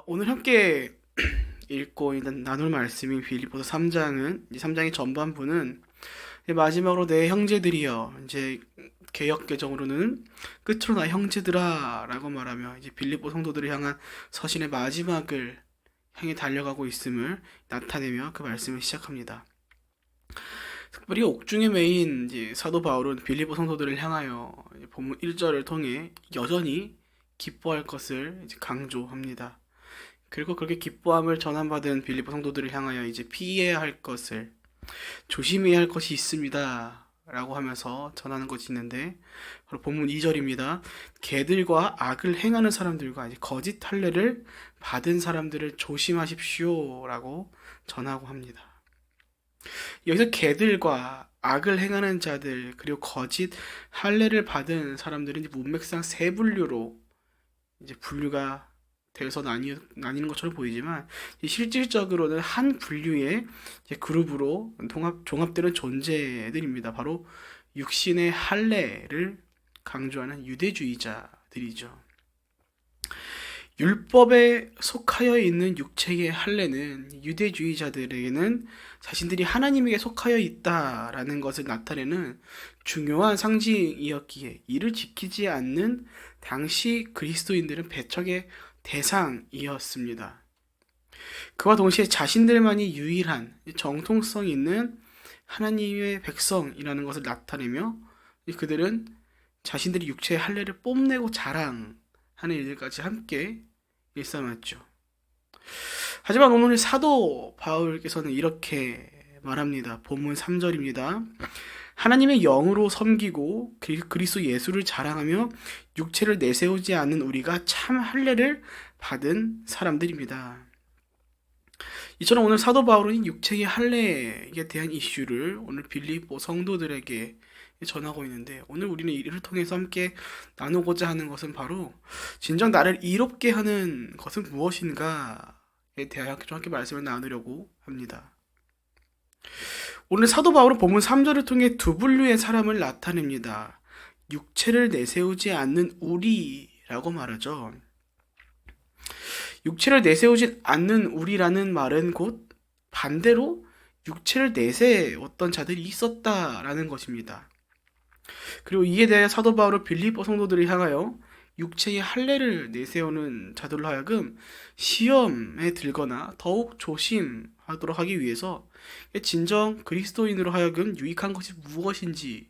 오늘 함께 읽고 있는 나눌 말씀인 빌립보서 3장은 3장의 전반부는 이제 마지막으로 내 형제들이여, 이제 개역 개정으로는 끝으로 나 형제들아라고 말하며 이제 빌립보 성도들을 향한 서신의 마지막을 향해 달려가고 있음을 나타내며 그 말씀을 시작합니다. 특별히 옥중에 매인 이제 사도 바울은 빌립보 성도들을 향하여 이제 본문 1절을 통해 여전히 기뻐할 것을 이제 강조합니다. 그리고 그렇게 기뻐함을 전함받은 빌립보 성도들을 향하여 이제 피해야 할 것을, 조심해야 할 것이 있습니다 라고 하면서 전하는 것이 있는데, 바로 본문 2절입니다. 개들과 악을 행하는 사람들과 이제 거짓 할례를 받은 사람들을 조심하십시오 라고 전하고 합니다. 여기서 개들과 악을 행하는 자들, 그리고 거짓 할례를 받은 사람들은 이제 문맥상 세 분류로 이제 분류가 되어서 나뉘는 것처럼 보이지만, 실질적으로는 한 분류의 그룹으로 종합되는 존재들입니다. 바로 육신의 할례를 강조하는 유대주의자들이죠. 율법에 속하여 있는 육체의 할례는 유대주의자들에게는 자신들이 하나님에게 속하여 있다라는 것을 나타내는 중요한 상징이었기에, 이를 지키지 않는 당시 그리스도인들은 배척의 대상이었습니다. 그와 동시에 자신들만이 유일한 정통성 있는 하나님의 백성이라는 것을 나타내며, 그들은 자신들이 육체의 할례를 뽐내고 자랑하는 일들까지 함께 일삼았죠. 하지만 오늘 사도 바울께서는 이렇게 말합니다. 본문 3절입니다. 하나님의 영으로 섬기고 그리스도 예수를 자랑하며 육체를 내세우지 않는 우리가 참 할례를 받은 사람들입니다. 이처럼 오늘 사도 바울은 육체의 할례에 대한 이슈를 오늘 빌립보 성도들에게 전하고 있는데, 오늘 우리는 이를 통해서 함께 나누고자 하는 것은 바로 진정 나를 이롭게 하는 것은 무엇인가에 대하여 좀 함께 말씀을 나누려고 합니다. 오늘 사도 바울은 본문 3절을 통해 두 분류의 사람을 나타냅니다. 육체를 내세우지 않는 우리라고 말하죠. 육체를 내세우지 않는 우리라는 말은 곧 반대로 육체를 내세웠던 자들이 있었다라는 것입니다. 그리고 이에 대해 사도 바울은 빌립보 성도들을 향하여 육체의 할례를 내세우는 자들로 하여금 시험에 들거나 더욱 조심하도록 하기 위해서 진정 그리스도인으로 하여금 유익한 것이 무엇인지를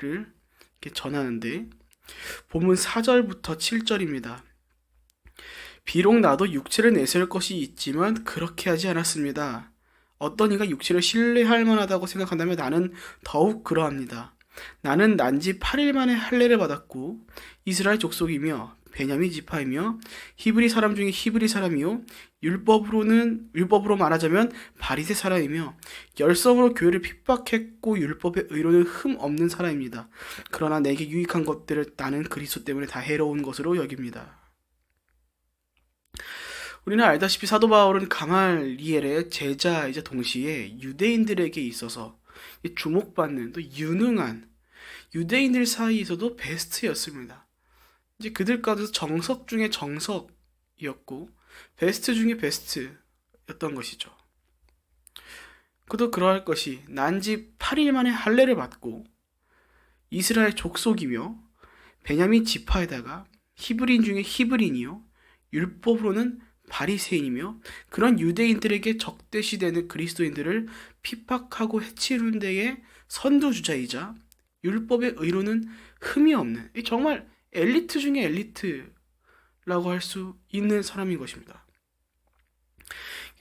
이렇게 전하는데, 본문 4절부터 7절입니다. 비록 나도 육체를 내세울 것이 있지만 그렇게 하지 않았습니다. 어떤 이가 육체를 신뢰할 만하다고 생각한다면 나는 더욱 그러합니다. 나는 난지 8일 만에 할례를 받았고 이스라엘 족속이며 베냐민 지파이며 히브리 사람 중에 히브리 사람이요 율법으로 말하자면 바리새 사람이며 열성으로 교회를 핍박했고 율법의 의로는 흠 없는 사람입니다. 그러나 내게 유익한 것들을 나는 그리스도 때문에 다 해로운 것으로 여깁니다. 우리는 알다시피 사도 바울은 가말리엘의 제자이자 동시에 유대인들에게 있어서 주목받는 또 유능한 유대인들 사이에서도 베스트였습니다. 이제 그들 가운데서 정석 중에 정석이었고 베스트 중에 베스트였던 것이죠. 그도 그러할 것이 난지 8일 만에 할례를 받고 이스라엘 족속이며 베냐민 지파에다가 히브리인 중에 히브리인이요 율법으로는 바리새인이며 그런 유대인들에게 적대시되는 그리스도인들을 핍박하고 해치는 데에 선두주자이자 율법의 의로는 흠이 없는, 정말 엘리트 중에 엘리트라고 할 수 있는 사람인 것입니다.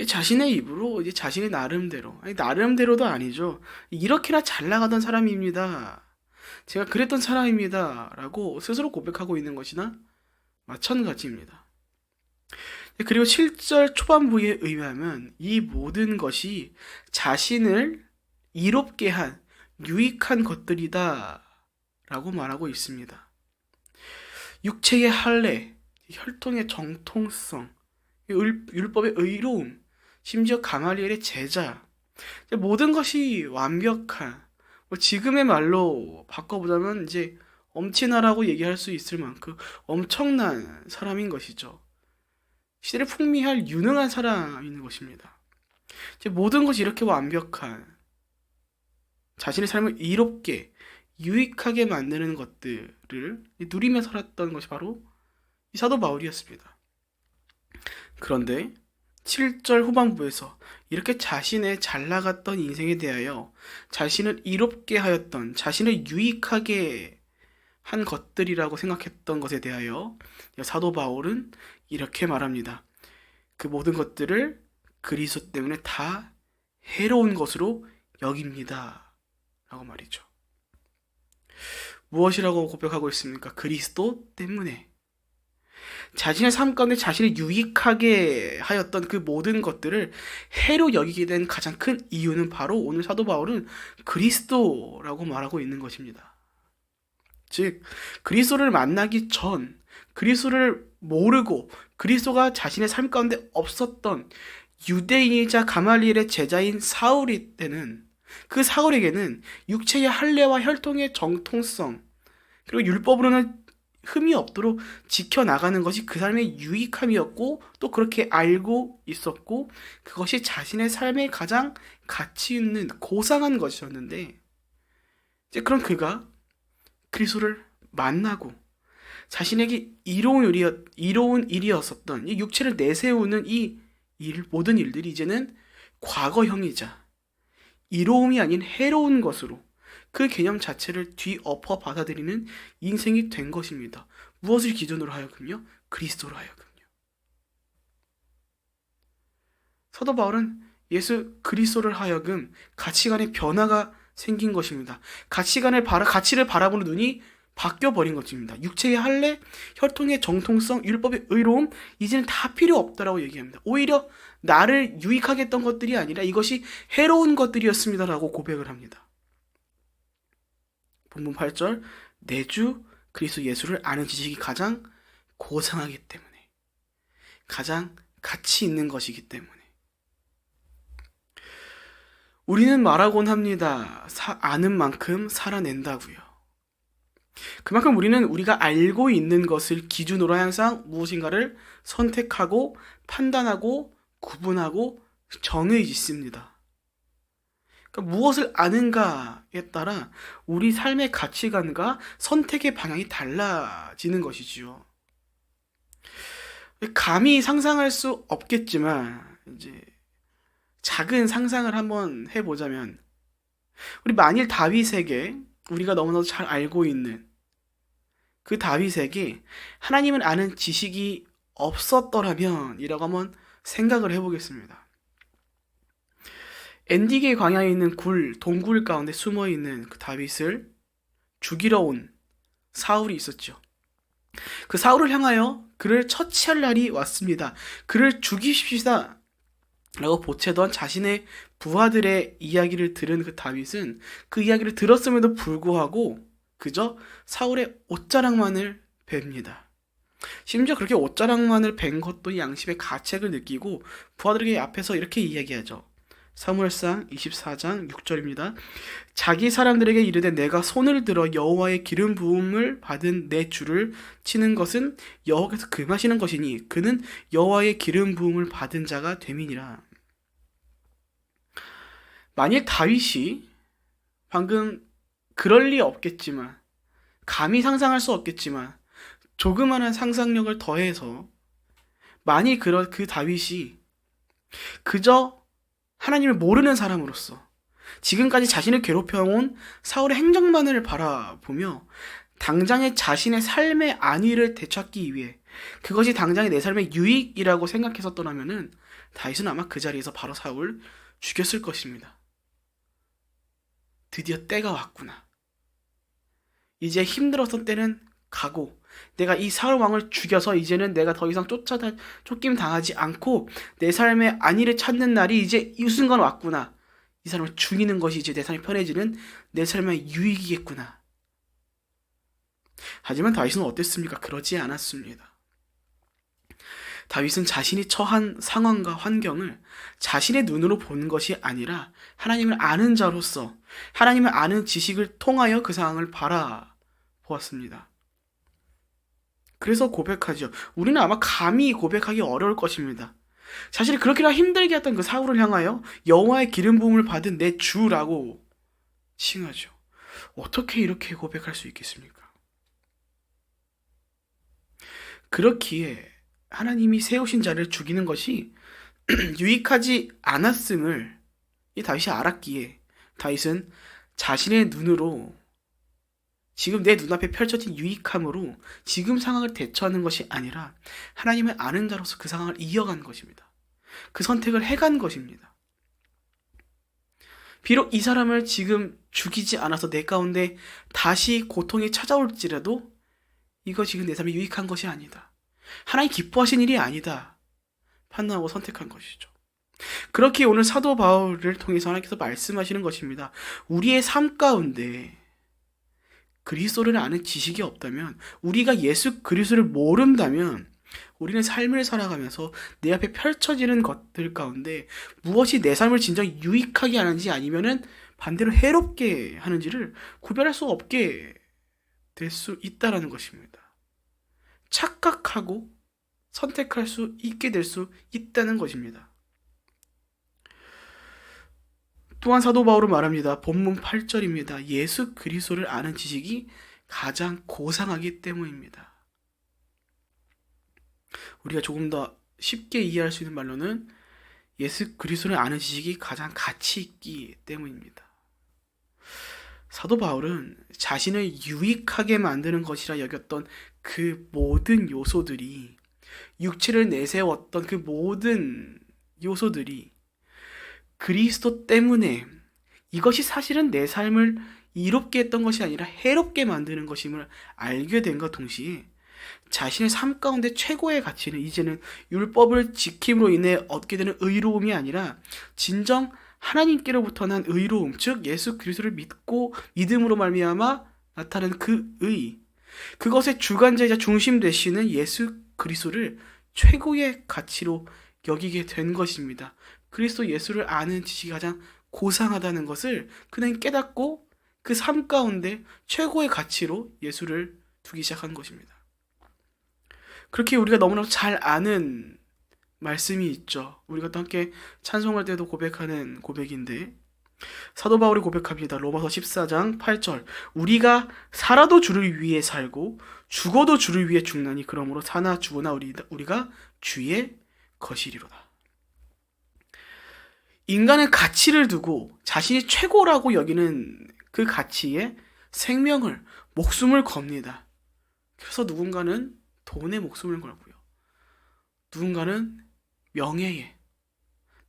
자신의 입으로 이제 자신의 나름대로도 아니죠. 이렇게나 잘 나가던 사람입니다. 제가 그랬던 사람입니다. 라고 스스로 고백하고 있는 것이나 마찬가지입니다. 그리고 7절 초반부에 의하면 이 모든 것이 자신을 이롭게 한 유익한 것들이다 라고 말하고 있습니다. 육체의 할례, 혈통의 정통성, 율법의 의로움, 심지어 가말리엘의 제자, 모든 것이 완벽한, 지금의 말로 바꿔보자면 이제 엄친아라고 얘기할 수 있을 만큼 엄청난 사람인 것이죠. 시대를 풍미할 유능한 사람인 것입니다. 이제 모든 것이 이렇게 완벽한, 자신의 삶을 이롭게 유익하게 만드는 것들을 누리며 살았던 것이 바로 이 사도 바울이었습니다. 그런데 7절 후반부에서 이렇게 자신의 잘 나갔던 인생에 대하여 자신을 이롭게 하였던, 자신을 유익하게 한 것들이라고 생각했던 것에 대하여 사도 바울은 이렇게 말합니다. 그 모든 것들을 그리스도 때문에 다 해로운 것으로 여깁니다 라고 말이죠. 무엇이라고 고백하고 있습니까? 그리스도 때문에. 자신의 삶 가운데 자신을 유익하게 하였던 그 모든 것들을 해로 여기게 된 가장 큰 이유는 바로 오늘 사도 바울은 그리스도라고 말하고 있는 것입니다. 즉, 그리스도를 만나기 전, 그리스도를 모르고 그리스도가 자신의 삶 가운데 없었던 유대인이자 가말리엘의 제자인 사울이 때는, 그 사울에게는 육체의 할례와 혈통의 정통성, 그리고 율법으로는 흠이 없도록 지켜나가는 것이 그 삶의 유익함이었고, 또 그렇게 알고 있었고, 그것이 자신의 삶의 가장 가치 있는 고상한 것이었는데, 이제 그런 그가 그리스도를 만나고 자신에게 이로운 일이었었던 이 육체를 내세우는 이 모든 일들이 이제는 과거형이자 이로움이 아닌 해로운 것으로 그 개념 자체를 뒤엎어 받아들이는 인생이 된 것입니다. 무엇을 기준으로 하여금요? 그리스도로 하여금요. 사도 바울은 예수 그리스도를 하여금 가치관의 변화가 생긴 것입니다. 가치를 바라보는 눈이 바뀌어버린 것입니다. 육체의 할례, 혈통의 정통성, 율법의 의로움, 이제는 다 필요 없다라고 얘기합니다. 오히려 나를 유익하게 했던 것들이 아니라 이것이 해로운 것들이었습니다라고 고백을 합니다. 본문 8절, 내 주 그리스도 예수를 아는 지식이 가장 고상하기 때문에, 가장 가치 있는 것이기 때문에. 우리는 말하곤 합니다. 아는 만큼 살아낸다고요. 그만큼 우리는 우리가 알고 있는 것을 기준으로 항상 무엇인가를 선택하고 판단하고 구분하고 정해 짓습니다. 그러니까 무엇을 아는가에 따라 우리 삶의 가치관과 선택의 방향이 달라지는 것이지요. 감히 상상할 수 없겠지만 이제 작은 상상을 한번 해보자면, 우리 만일 다윗에게, 우리가 너무나도 잘 알고 있는 그 다윗에게 하나님을 아는 지식이 없었더라면 이라고 한번 생각을 해보겠습니다. 엔디게 광야에 있는 동굴 가운데 숨어있는 그 다윗을 죽이러 온 사울이 있었죠. 그 사울을 향하여 그를 처치할 날이 왔습니다. 그를 죽이십시다 라고 보채던 자신의 부하들의 이야기를 들은 그 다윗은 그 이야기를 들었음에도 불구하고 그저 사울의 옷자락만을 뵙니다. 심지어 그렇게 옷자락만을 뵌 것도 양심의 가책을 느끼고 부하들에게 앞에서 이렇게 이야기하죠. 사무엘상 24장 6절입니다. 자기 사람들에게 이르되 내가 손을 들어 여호와의 기름 부음을 받은 내 주를 치는 것은 여호와께서 금하시는 것이니 그는 여호와의 기름 부음을 받은 자가 됨이니라. 만일 다윗이 방금 그럴 리 없겠지만, 감히 상상할 수 없겠지만 조그마한 상상력을 더해서 만일 그 다윗이 그저 하나님을 모르는 사람으로서 지금까지 자신을 괴롭혀온 사울의 행적만을 바라보며 당장의 자신의 삶의 안위를 되찾기 위해 그것이 당장의 내 삶의 유익이라고 생각했었더라면은 다윗은 아마 그 자리에서 바로 사울 죽였을 것입니다. 드디어 때가 왔구나. 이제 힘들었던 때는 가고 내가 이 사울 왕을 죽여서 이제는 내가 더 이상 쫓김 당하지 않고 내 삶의 안위를 찾는 날이 이제 이 순간 왔구나. 이 사람을 죽이는 것이 이제 내 삶이 편해지는 내 삶의 유익이겠구나. 하지만 다윗은 어땠습니까? 그러지 않았습니다. 다윗은 자신이 처한 상황과 환경을 자신의 눈으로 본 것이 아니라 하나님을 아는 자로서 하나님을 아는 지식을 통하여 그 상황을 바라보았습니다. 그래서 고백하죠. 우리는 아마 감히 고백하기 어려울 것입니다. 사실 그렇게나 힘들게 했던 그 사울을 향하여 여호와의 기름 부음을 받은 내 주라고 칭하죠. 어떻게 이렇게 고백할 수 있겠습니까? 그렇기에 하나님이 세우신 자를 죽이는 것이 유익하지 않았음을 이 다윗이 알았기에 다윗은 자신의 눈으로 지금 내 눈앞에 펼쳐진 유익함으로 지금 상황을 대처하는 것이 아니라 하나님을 아는 자로서 그 상황을 이어간 것입니다. 그 선택을 해간 것입니다. 비록 이 사람을 지금 죽이지 않아서 내 가운데 다시 고통이 찾아올지라도 이거 지금 내 삶에 유익한 것이 아니다. 하나님 기뻐하신 일이 아니다. 판단하고 선택한 것이죠. 그렇게 오늘 사도 바울을 통해서 하나님께서 말씀하시는 것입니다. 우리의 삶 가운데 그리스도를 아는 지식이 없다면, 우리가 예수 그리스도를 모른다면 우리는 삶을 살아가면서 내 앞에 펼쳐지는 것들 가운데 무엇이 내 삶을 진정 유익하게 하는지 아니면은 반대로 해롭게 하는지를 구별할 수 없게 될 수 있다라는 것입니다. 착각하고 선택할 수 있게 될 수 있다는 것입니다. 또한 사도 바울은 말합니다. 본문 8절입니다. 예수 그리스도를 아는 지식이 가장 고상하기 때문입니다. 우리가 조금 더 쉽게 이해할 수 있는 말로는 예수 그리스도를 아는 지식이 가장 가치 있기 때문입니다. 사도 바울은 자신을 유익하게 만드는 것이라 여겼던 그 모든 요소들이, 육체를 내세웠던 그 모든 요소들이 그리스도 때문에 이것이 사실은 내 삶을 이롭게 했던 것이 아니라 해롭게 만드는 것임을 알게 된과 동시에 자신의 삶 가운데 최고의 가치는 이제는 율법을 지킴으로 인해 얻게 되는 의로움이 아니라 진정 하나님께로부터 난 의로움, 즉 예수 그리스도를 믿고 믿음으로 말미암아 나타나는 그 의, 그것의 주관자이자 중심 되시는 예수 그리스도를 최고의 가치로 여기게 된 것입니다. 그리스도 예수를 아는 지식이 가장 고상하다는 것을 그는 깨닫고 그 삶 가운데 최고의 가치로 예수를 두기 시작한 것입니다. 그렇게 우리가 너무나 잘 아는 말씀이 있죠. 우리가 또 함께 찬송할 때도 고백하는 고백인데, 사도 바울이 고백합니다. 로마서 14장 8절. 우리가 살아도 주를 위해 살고 죽어도 주를 위해 죽나니 그러므로 사나 죽으나 우리가 주의 것이리로다. 인간은 가치를 두고 자신이 최고라고 여기는 그 가치에 생명을, 목숨을 겁니다. 그래서 누군가는 돈에 목숨을 걸고요. 누군가는 명예에,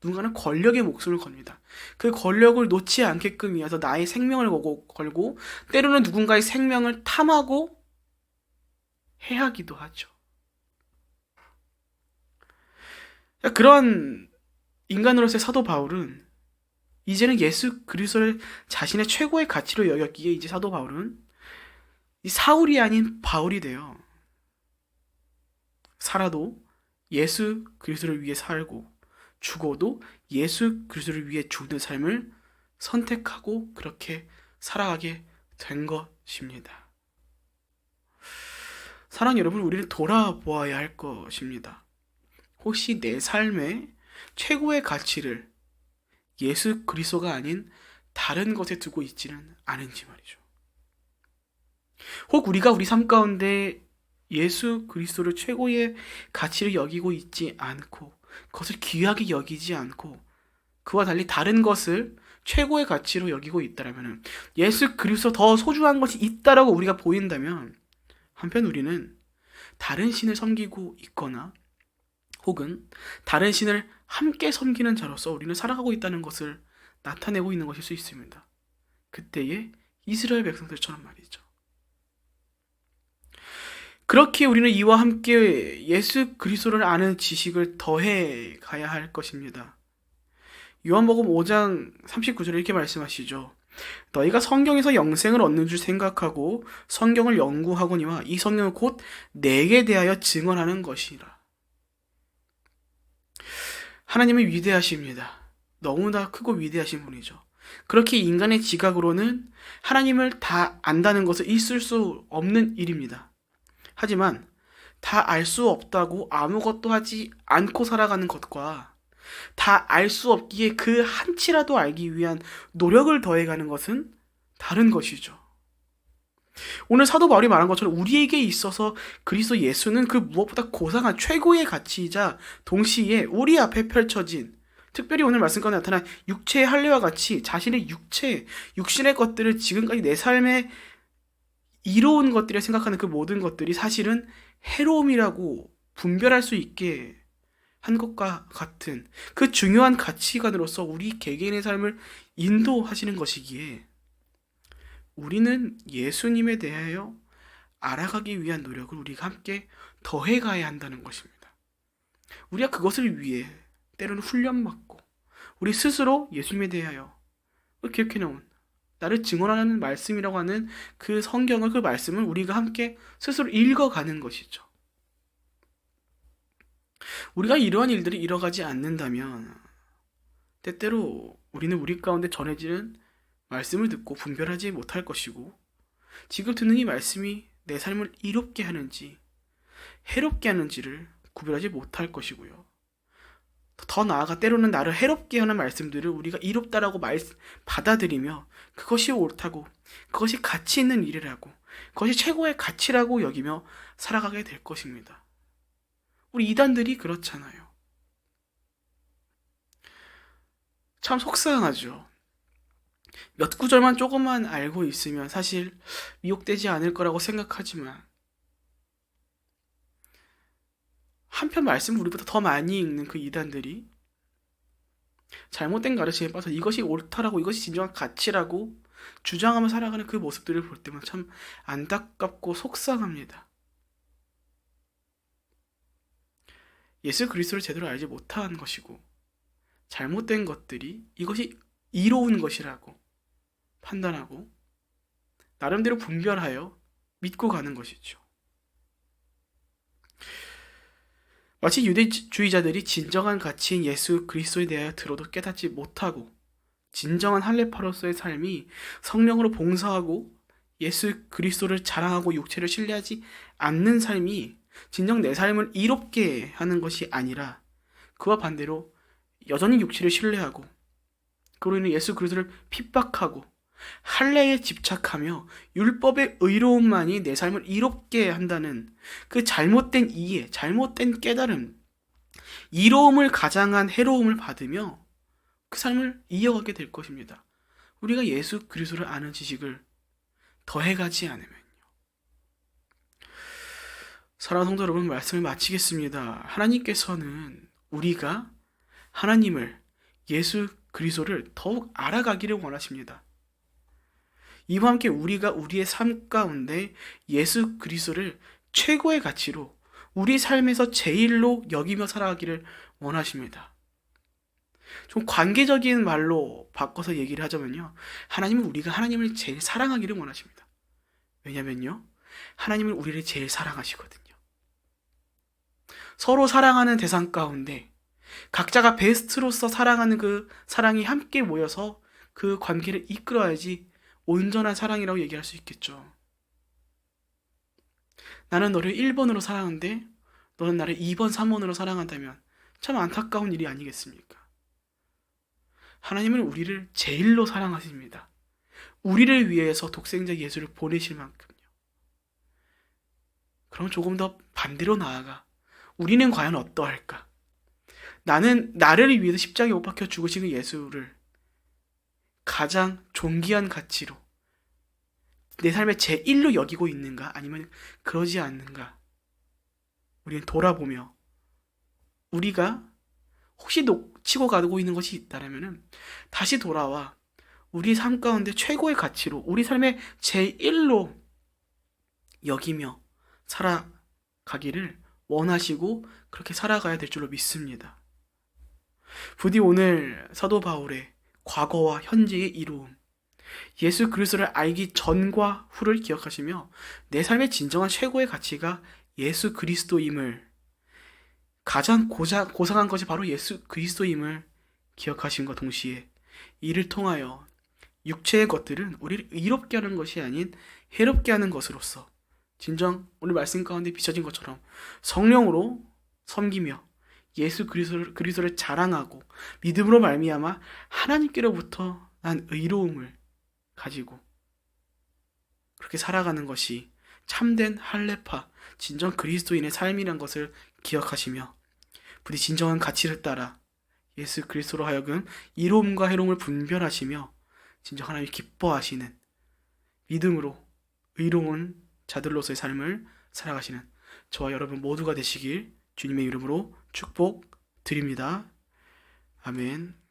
누군가는 권력에 목숨을 겁니다. 그 권력을 놓지 않게끔 위해서 나의 생명을 걸고 때로는 누군가의 생명을 탐하고 해하기도 하죠. 그런 인간으로서의 사도 바울은 이제는 예수 그리스도를 자신의 최고의 가치로 여겼기에 이제 사도 바울은 이 사울이 아닌 바울이 되어 살아도 예수 그리스도를 위해 살고 죽어도 예수 그리스도를 위해 죽는 삶을 선택하고 그렇게 살아가게 된 것입니다. 사랑하는 여러분, 우리는 돌아보아야 할 것입니다. 혹시 내 삶의 최고의 가치를 예수 그리스도가 아닌 다른 것에 두고 있지는 않은지 말이죠. 혹 우리가 우리 삶 가운데 예수 그리스도를 최고의 가치를 여기고 있지 않고 그것을 귀하게 여기지 않고 그와 달리 다른 것을 최고의 가치로 여기고 있다면, 예수 그리스도 더 소중한 것이 있다라고 우리가 보인다면 한편 우리는 다른 신을 섬기고 있거나 혹은 다른 신을 함께 섬기는 자로서 우리는 살아가고 있다는 것을 나타내고 있는 것일 수 있습니다. 그때의 이스라엘 백성들처럼 말이죠. 그렇게 우리는 이와 함께 예수 그리스도를 아는 지식을 더해 가야 할 것입니다. 요한복음 5장 39절에 이렇게 말씀하시죠. 너희가 성경에서 영생을 얻는 줄 생각하고 성경을 연구하거니와 이 성경은 곧 내게 대하여 증언하는 것이라. 하나님은 위대하십니다. 너무나 크고 위대하신 분이죠. 그렇게 인간의 지각으로는 하나님을 다 안다는 것은 있을 수 없는 일입니다. 하지만 다 알 수 없다고 아무것도 하지 않고 살아가는 것과 다 알 수 없기에 그 한치라도 알기 위한 노력을 더해가는 것은 다른 것이죠. 오늘 사도 바울이 말한 것처럼 우리에게 있어서 그리스도 예수는 그 무엇보다 고상한 최고의 가치이자 동시에 우리 앞에 펼쳐진, 특별히 오늘 말씀 가운데 나타난 육체의 할례와 같이 자신의 육신의 것들을 지금까지 내 삶에 이로운 것들이라 생각하는 그 모든 것들이 사실은 해로움이라고 분별할 수 있게 한 것과 같은 그 중요한 가치관으로서 우리 개개인의 삶을 인도하시는 것이기에 우리는 예수님에 대하여 알아가기 위한 노력을 우리가 함께 더해가야 한다는 것입니다. 우리가 그것을 위해 때로는 훈련받고 우리 스스로 예수님에 대하여 기억해놓은 나를 증언하는 말씀이라고 하는 그 성경을, 그 말씀을 우리가 함께 스스로 읽어가는 것이죠. 우리가 이러한 일들이 일어가지 않는다면 때때로 우리는 우리 가운데 전해지는 말씀을 듣고 분별하지 못할 것이고, 지금 듣는 이 말씀이 내 삶을 이롭게 하는지 해롭게 하는지를 구별하지 못할 것이고요. 더 나아가 때로는 나를 해롭게 하는 말씀들을 우리가 이롭다라고 받아들이며 그것이 옳다고, 그것이 가치 있는 일이라고, 그것이 최고의 가치라고 여기며 살아가게 될 것입니다. 우리 이단들이 그렇잖아요. 참 속상하죠. 몇 구절만 조금만 알고 있으면 사실 미혹되지 않을 거라고 생각하지만 한편 말씀을 우리보다 더 많이 읽는 그 이단들이 잘못된 가르침에 빠져 이것이 옳다라고, 이것이 진정한 가치라고 주장하며 살아가는 그 모습들을 볼 때만 참 안타깝고 속상합니다. 예수 그리스도를 제대로 알지 못한 것이고 잘못된 것들이 이것이 이로운 것이라고 판단하고 나름대로 분별하여 믿고 가는 것이죠. 마치 유대주의자들이 진정한 가치인 예수 그리스도에 대하여 들어도 깨닫지 못하고 진정한 할례파로서의 삶이 성령으로 봉사하고 예수 그리스도를 자랑하고 육체를 신뢰하지 않는 삶이 진정 내 삶을 이롭게 하는 것이 아니라 그와 반대로 여전히 육체를 신뢰하고 그로 인해 예수 그리스도를 핍박하고 할례에 집착하며 율법의 의로움만이 내 삶을 이롭게 한다는 그 잘못된 이해, 잘못된 깨달음, 이로움을 가장한 해로움을 받으며 그 삶을 이어가게 될 것입니다. 우리가 예수 그리스도를 아는 지식을 더해가지 않으면요. 사랑하는 성도 여러분, 말씀을 마치겠습니다. 하나님께서는 우리가 하나님을, 예수 그리스도를 더욱 알아가기를 원하십니다. 이와 함께 우리가 우리의 삶 가운데 예수 그리스도를 최고의 가치로 우리 삶에서 제일로 여기며 살아가기를 원하십니다. 좀 관계적인 말로 바꿔서 얘기를 하자면요, 하나님은 우리가 하나님을 제일 사랑하기를 원하십니다. 왜냐면요, 하나님은 우리를 제일 사랑하시거든요. 서로 사랑하는 대상 가운데 각자가 베스트로서 사랑하는 그 사랑이 함께 모여서 그 관계를 이끌어야지 온전한 사랑이라고 얘기할 수 있겠죠. 나는 너를 1번으로 사랑하는데 너는 나를 2번, 3번으로 사랑한다면 참 안타까운 일이 아니겠습니까? 하나님은 우리를 제일로 사랑하십니다. 우리를 위해서 독생자 예수를 보내실 만큼요. 그럼 조금 더 반대로 나아가 우리는 과연 어떠할까? 나는 나를 위해서 십자가에 못 박혀 죽으신 예수를 가장 존귀한 가치로 내 삶의 제1로 여기고 있는가? 아니면 그러지 않는가? 우리는 돌아보며 우리가 혹시 놓치고 가고 있는 것이 있다면 다시 돌아와 우리 삶 가운데 최고의 가치로 우리 삶의 제1로 여기며 살아가기를 원하시고 그렇게 살아가야 될 줄로 믿습니다. 부디 오늘 사도 바울의 과거와 현재의 이로움, 예수 그리스도를 알기 전과 후를 기억하시며 내 삶의 진정한 최고의 가치가 예수 그리스도임을, 가장 고상한 것이 바로 예수 그리스도임을 기억하신과 동시에 이를 통하여 육체의 것들은 우리를 의롭게 하는 것이 아닌 해롭게 하는 것으로서 진정 오늘 말씀 가운데 비춰진 것처럼 성령으로 섬기며 예수 그리스도를 자랑하고 믿음으로 말미암아 하나님께로부터 난 의로움을 가지고 그렇게 살아가는 것이 참된 할례파, 진정 그리스도인의 삶이란 것을 기억하시며 부디 진정한 가치를 따라 예수 그리스도로 하여금 이로움과 해로움을 분별하시며 진정 하나님 기뻐하시는 믿음으로 의로운 자들로서의 삶을 살아가시는 저와 여러분 모두가 되시길 주님의 이름으로 축복드립니다. 아멘.